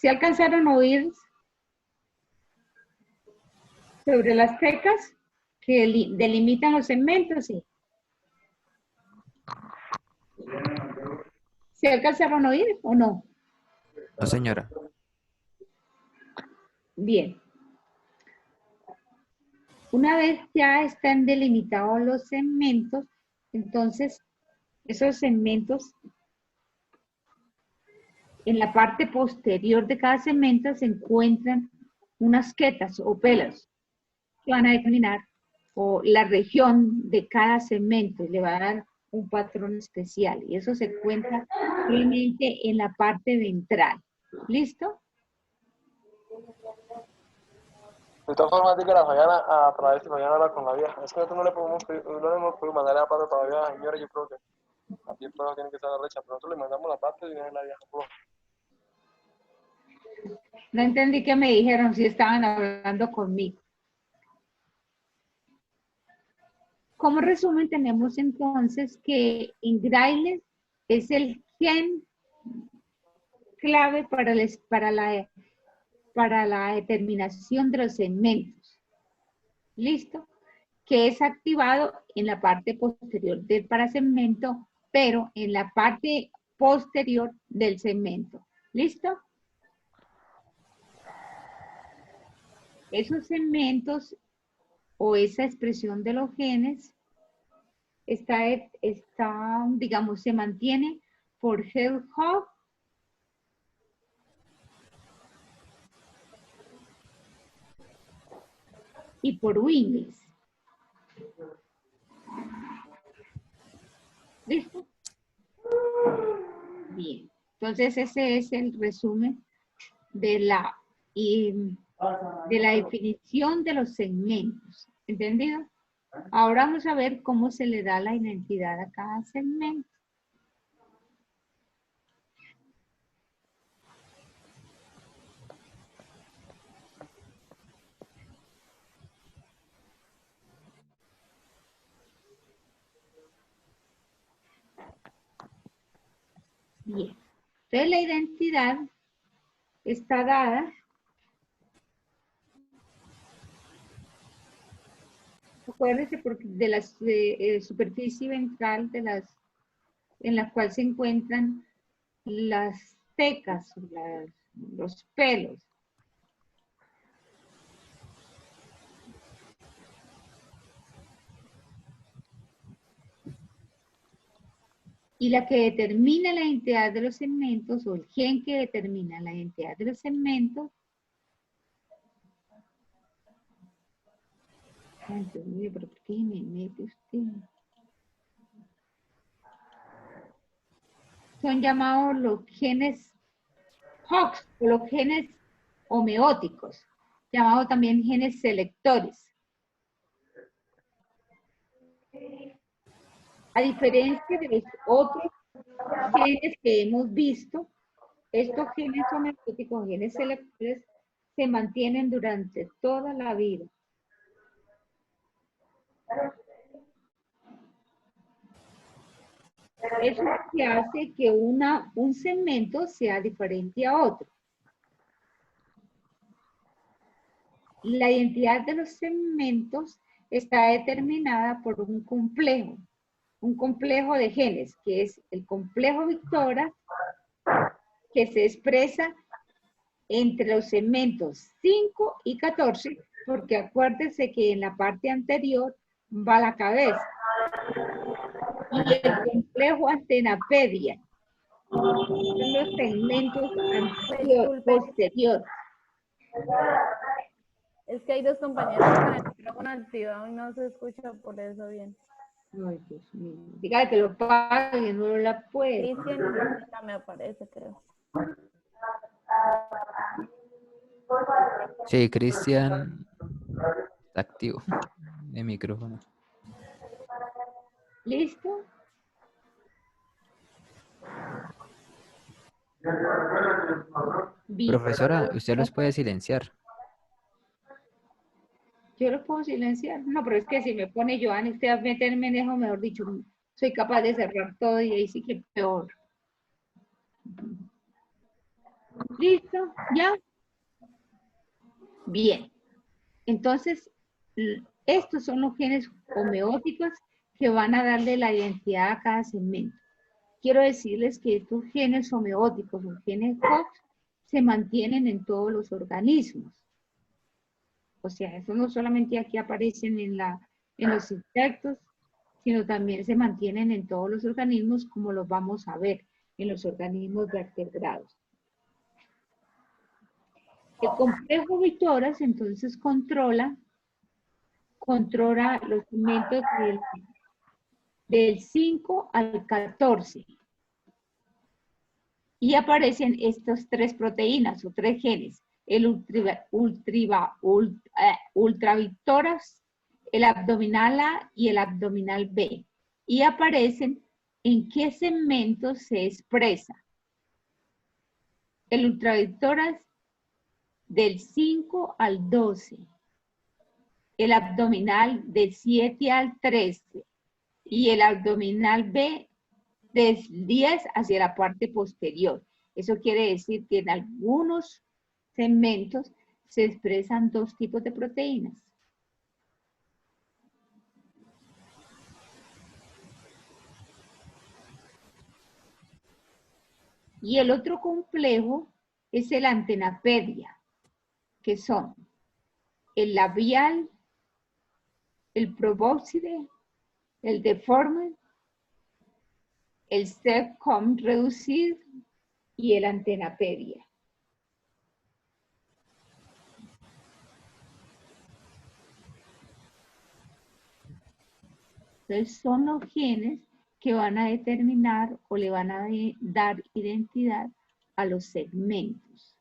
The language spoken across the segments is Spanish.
¿Se alcanzaron a oír sobre las tecas que delimitan los segmentos? Sí. ¿Se alcanzaron a oír o no? No, señora. Bien. Una vez ya están delimitados los segmentos, entonces esos segmentos, en la parte posterior de cada segmento se encuentran unas quetas o pelos que van a determinar o la región de cada segmento, le va a dar un patrón especial y eso se encuentra realmente en la parte ventral. ¿Listo? De todas formas, dígale a Fabiana a través de Fabiana hablar con la vieja. Es que nosotros no le podemos pedir, no le hemos podido mandar la plata todavía, señora. Yo creo que aquí el problema tiene que estar la recha, pero nosotros le mandamos la plata y viene la vieja. No entendí qué me dijeron, si estaban hablando conmigo. Como resumen, tenemos entonces que en Grayles es el gen clave para la determinación de los segmentos. ¿Listo? Que es activado en la parte posterior del parasegmento, pero en la parte posterior del segmento. ¿Listo? Esos segmentos o esa expresión de los genes está digamos, se mantiene por Hell-Hogg y por Winglis. ¿Listo? Bien. Entonces ese es el resumen de la definición de los segmentos. ¿Entendido? Ahora vamos a ver cómo se le da la identidad a cada segmento. Bien. Entonces la identidad está dada. Acuérdense porque de la superficie ventral en la cual se encuentran las tecas, los pelos. Y la que determina la identidad de los segmentos, o el gen que determina la identidad de los segmentos, ay, Dios mío, pero ¿por qué me mete usted? Son llamados los genes Hox o los genes homeóticos, llamados también genes selectores. A diferencia de los otros genes que hemos visto, estos genes homeóticos, genes selectores, se mantienen durante toda la vida. Eso es lo que hace que un segmento sea diferente a otro. La identidad de los segmentos está determinada por un complejo de genes, que es el complejo Victoria, que se expresa entre los segmentos 5 y 14, porque acuérdense que en la parte anterior va la cabeza. Y el complejo antenapedia son los segmentos posteriores. Es que hay dos compañeros con el micrófono activado y no se escucha por eso bien. Ay, Dios mío. Dígale que lo pague, no la puede. Cristian ya me aparece, creo. Sí, Cristian está activo el micrófono. ¿Listo? Bien. Profesora, usted los puede silenciar. Yo los puedo silenciar. No, pero es que si me pone Joana, usted va a meterme en eso, mejor dicho, soy capaz de cerrar todo y ahí sí que peor. ¿Listo? ¿Ya? Bien. Entonces, estos son los genes homeóticos que van a darle la identidad a cada segmento. Quiero decirles que estos genes homeóticos o genes Hox se mantienen en todos los organismos. O sea, eso no solamente aquí aparecen en los insectos, sino también se mantienen en todos los organismos, como los vamos a ver en los organismos vertebrados. El complejo Victoras entonces controla los segmentos del 5 al 14. Y aparecen estas tres proteínas o tres genes, el ultravictoras, el abdominal A y el abdominal B. Y aparecen en qué segmentos se expresa. El ultravictoras del 5 al 12. El abdominal del 7 al 13. Y el abdominal B del 10 hacia la parte posterior. Eso quiere decir que en algunos segmentos se expresan dos tipos de proteínas. Y el otro complejo es el antenapedia, que son el labial, el probóscide, el deforme, el septum reducido y el antenapedia. Entonces son los genes que van a determinar o le van a dar identidad a los segmentos.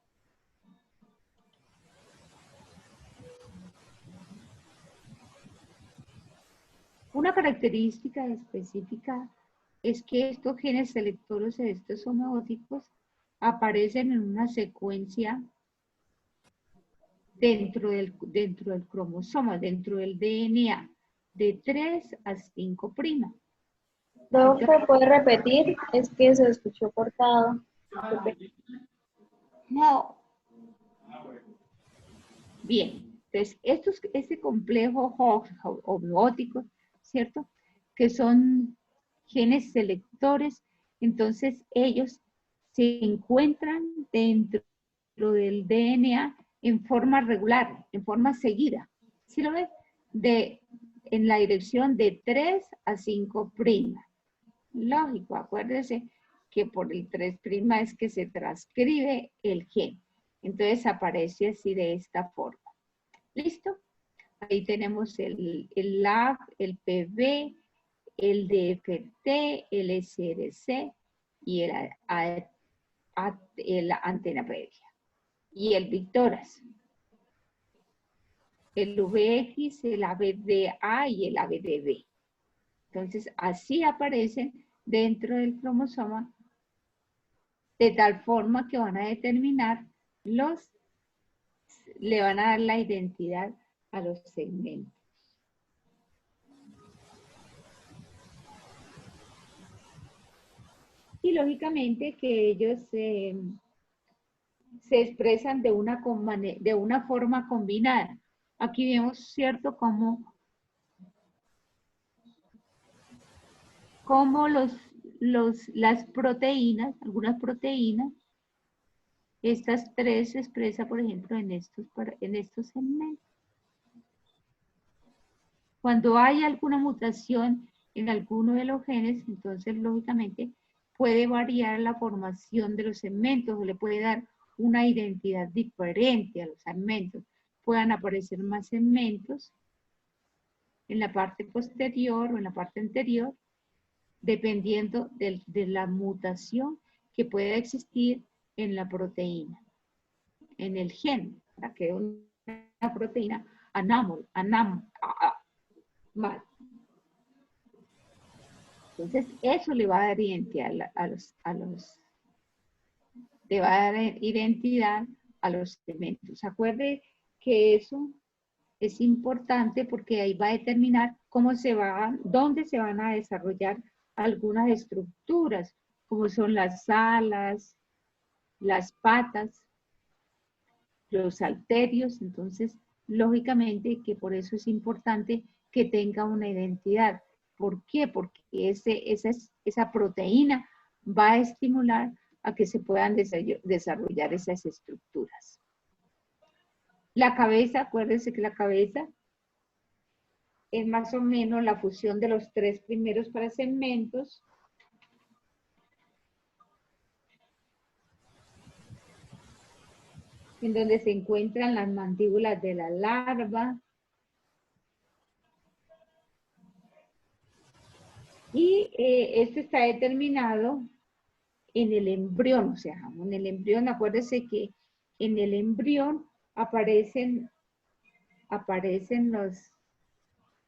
Una característica específica es que estos genes selectores de estos homeóticos aparecen en una secuencia dentro del cromosoma, dentro del DNA, de 3 a 5'. Doctor, ¿puede repetir? Es que se escuchó cortado. No. Bien, entonces este complejo homeótico, ¿cierto? Que son genes selectores, entonces ellos se encuentran dentro del DNA en forma regular, en forma seguida. ¿Sí lo ves? En la dirección de 3 a 5'. Lógico, acuérdese que por el 3' es que se transcribe el gen. Entonces aparece así de esta forma. ¿Listo? Ahí tenemos el LAG, el PB, el DFT, el SRC y el antenapedia. Y el Victoras. El VX, el ABDA y el ABDB. Entonces, así aparecen dentro del cromosoma de tal forma que van a determinar le van a dar la identidad a los segmentos. Y lógicamente que ellos se expresan de una forma combinada. Aquí vemos, ¿cierto?, cómo las proteínas, algunas proteínas, estas tres se expresa, por ejemplo, en estos segmentos. Cuando hay alguna mutación en alguno de los genes, entonces, lógicamente, puede variar la formación de los segmentos o le puede dar una identidad diferente a los segmentos. Puedan aparecer más segmentos en la parte posterior o en la parte anterior, dependiendo de la mutación que pueda existir en la proteína, en el gen, para que una proteína mal. Entonces, eso le va a dar identidad le va a dar identidad a los segmentos. Acuerde que eso es importante porque ahí va a determinar dónde se van a desarrollar algunas estructuras, como son las alas, las patas, los arterios. Entonces, lógicamente que por eso es importante que tenga una identidad. ¿Por qué? Porque esa proteína va a estimular a que se puedan desarrollar esas estructuras. La cabeza, acuérdense que la cabeza es más o menos la fusión de los 3 primeros parasegmentos. En donde se encuentran las mandíbulas de la larva. Y esto está determinado en el embrión, o sea, en el embrión, acuérdense que en el embrión aparecen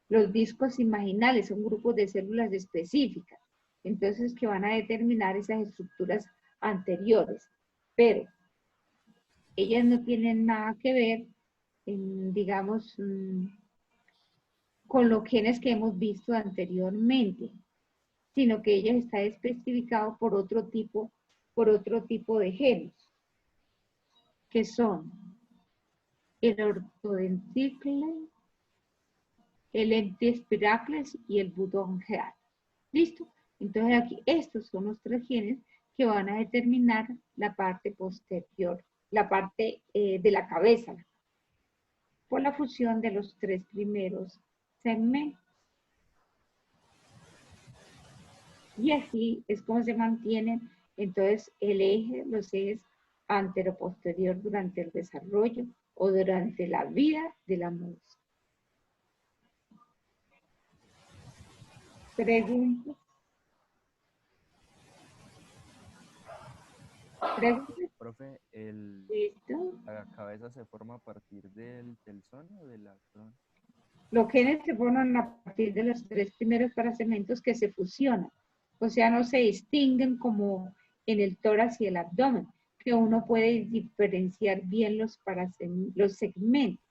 los discos imaginales, son grupos de células específicas, entonces que van a determinar esas estructuras anteriores, pero ellas no tienen nada que ver, digamos, con los genes que hemos visto anteriormente, sino que ellas están especificados por otro tipo de genes, que son el orthodenticle, el entispiracles y el budongeal. ¿Listo? Entonces aquí estos son los 3 genes que van a determinar la parte posterior, la parte de la cabeza, por la fusión de los 3 primeros segmentos. Y así es como se mantienen entonces el eje, los ejes antero-posterior durante el desarrollo o durante la vida de la mosca. Preguntas. ¿Preguntas? Profe, ¿Listo? ¿la cabeza se forma a partir del telson o del axón? Los genes se forman a partir de los 3 primeros parasegmentos que se fusionan. O sea, no se distinguen como en el tórax y el abdomen, que uno puede diferenciar bien los segmentos.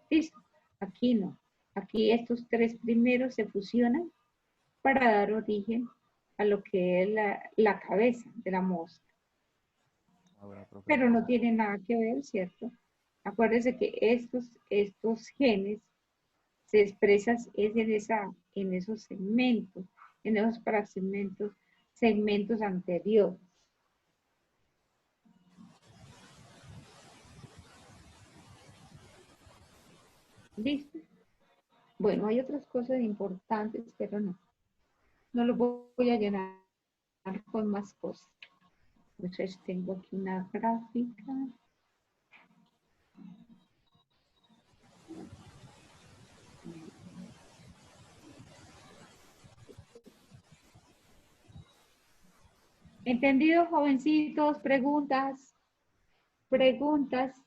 ¿Listo? Aquí no. Aquí estos 3 primeros se fusionan para dar origen a lo que es la cabeza de la mosca. Ahora, profe. Pero no tiene nada que ver, ¿cierto? Acuérdense que estos genes se expresan en esos segmentos, en esos segmentos anteriores. ¿Listo? Bueno, hay otras cosas importantes, pero no lo voy a llenar con más cosas. Entonces tengo aquí una gráfica. ¿Entendido, jovencitos? ¿Preguntas? ¿Preguntas?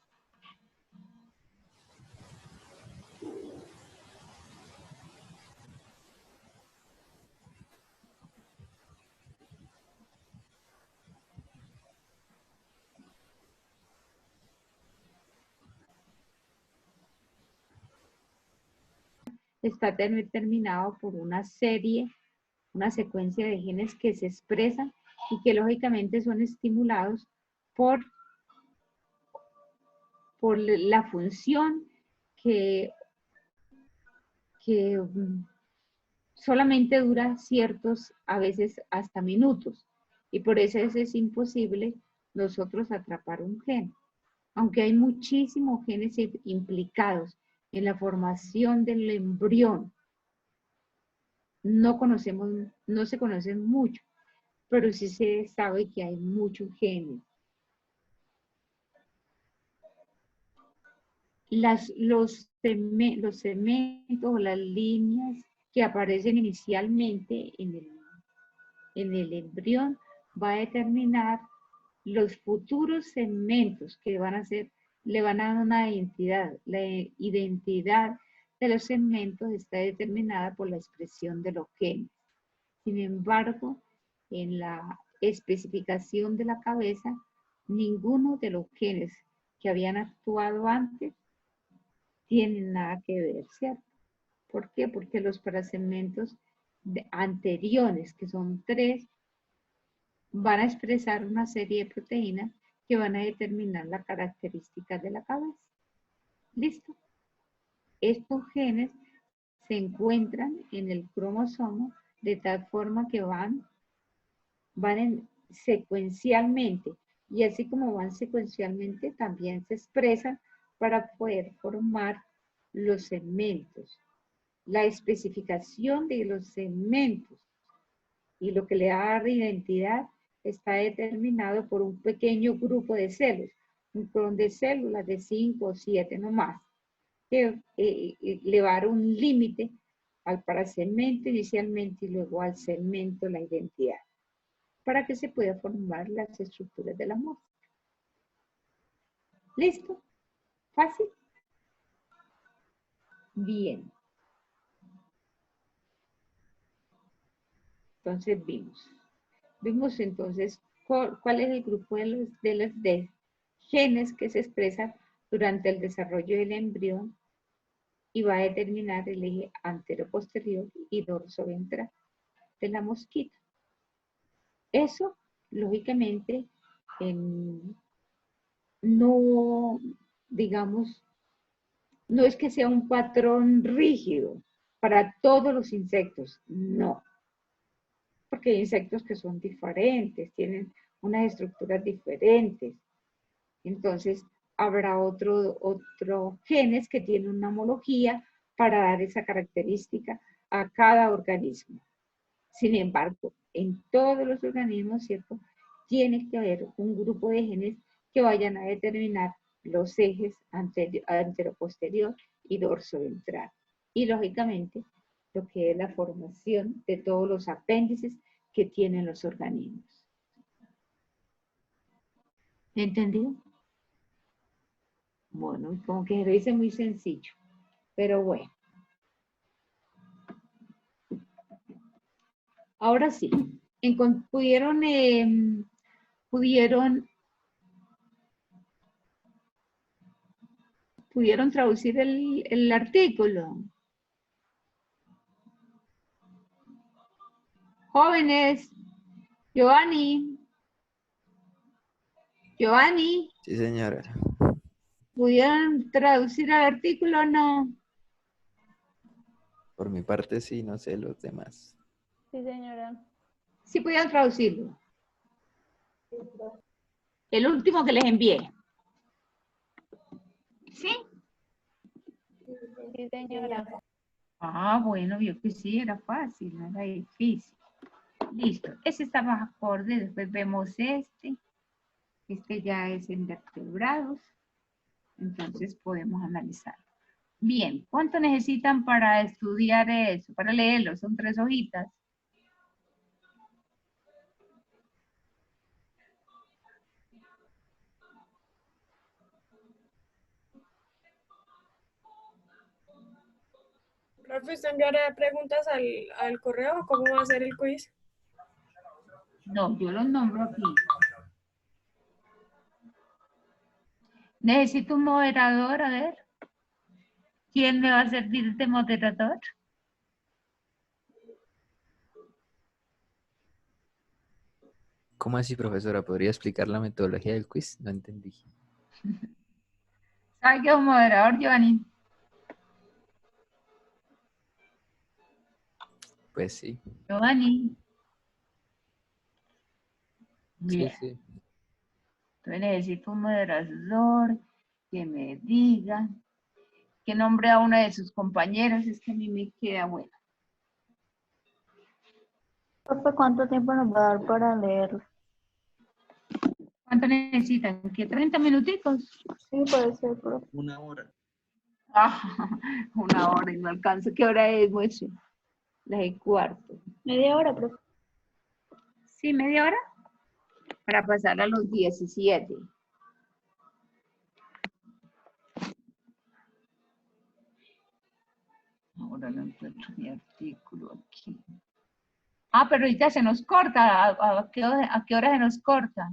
Está determinado por una secuencia de genes que se expresan y que lógicamente son estimulados por la función que solamente dura ciertos, a veces hasta minutos, y por eso es imposible nosotros atrapar un gen. Aunque hay muchísimos genes implicados en la formación del embrión, no se conocen mucho, pero sí se sabe que hay muchos genes. Los segmentos o las líneas que aparecen inicialmente en el embrión va a determinar los futuros segmentos que le van a dar una identidad. La identidad de los segmentos está determinada por la expresión de los genes. Sin embargo, en la especificación de la cabeza, ninguno de los genes que habían actuado antes tienen nada que ver, ¿cierto? ¿Por qué? Porque los parasegmentos anteriores, que son 3, van a expresar una serie de proteínas que van a determinar las características de la cabeza. ¿Listo? Estos genes se encuentran en el cromosoma de tal forma que van secuencialmente, y así como van secuencialmente, también se expresan para poder formar los segmentos. La especificación de los segmentos y lo que le da identidad está determinado por un pequeño grupo de células, un clon de células de 5 o 7 nomás, que le va a dar un límite al parasegmento inicialmente y luego al segmento la identidad, para que se pueda formar las estructuras de la muestra. ¿Listo? ¿Fácil? Bien. Entonces vimos entonces cuál es el grupo de genes que se expresan durante el desarrollo del embrión y va a determinar el eje antero-posterior y dorso-ventral de la mosquita. Eso, lógicamente, no, digamos, no es que sea un patrón rígido para todos los insectos, no. Porque hay insectos que son diferentes, tienen unas estructuras diferentes. Entonces, habrá otro genes que tiene una homología para dar esa característica a cada organismo. Sin embargo, en todos los organismos, ¿cierto? Tiene que haber un grupo de genes que vayan a determinar los ejes antero-posterior y dorso-ventral. Y lógicamente, lo que es la formación de todos los apéndices que tienen los organismos. ¿Entendido? Bueno, como que lo hice muy sencillo, pero bueno. Ahora sí, pudieron traducir el artículo. Jóvenes, Giovanni, Sí, señora. ¿pudieron traducir el artículo o no? Por mi parte, sí, no sé los demás. Sí, señora. Sí pudieron traducirlo. El último que les envié. ¿Sí? Sí, señora. Ah, bueno, vio que sí, era fácil, no era difícil. Listo, ese está más acorde, después vemos este. Este ya es en vertebrados. Entonces podemos analizar. Bien, ¿cuánto necesitan para estudiar eso? Para leerlo, son 3 hojitas. Profe, ¿usted enviará preguntas al correo? ¿Cómo va a ser el quiz? No, yo los nombro aquí. Necesito un moderador, a ver. ¿Quién me va a servir de moderador? ¿Cómo así, profesora? ¿Podría explicar la metodología del quiz? No entendí. ¿Sabe qué es un moderador, Giovanni? Pues sí. Giovanni. Sí, Bien. sí. Entonces necesito un moderador que me diga, que nombre a una de sus compañeras. Es que a mí me queda bueno. Profe, ¿cuánto tiempo nos va a dar para leerlo? ¿Cuánto necesitan? ¿Qué 30 minuticos? Sí, puede ser, profe. 1 hora. Ah, 1 hora y no alcanzo. ¿Qué hora es, mucho? Las 1:15. Media hora, profe. ¿Sí, media hora? Para pasar a los 17. Ahora no encuentro mi artículo aquí. Ah, pero ahorita se nos corta. ¿A qué hora se nos corta?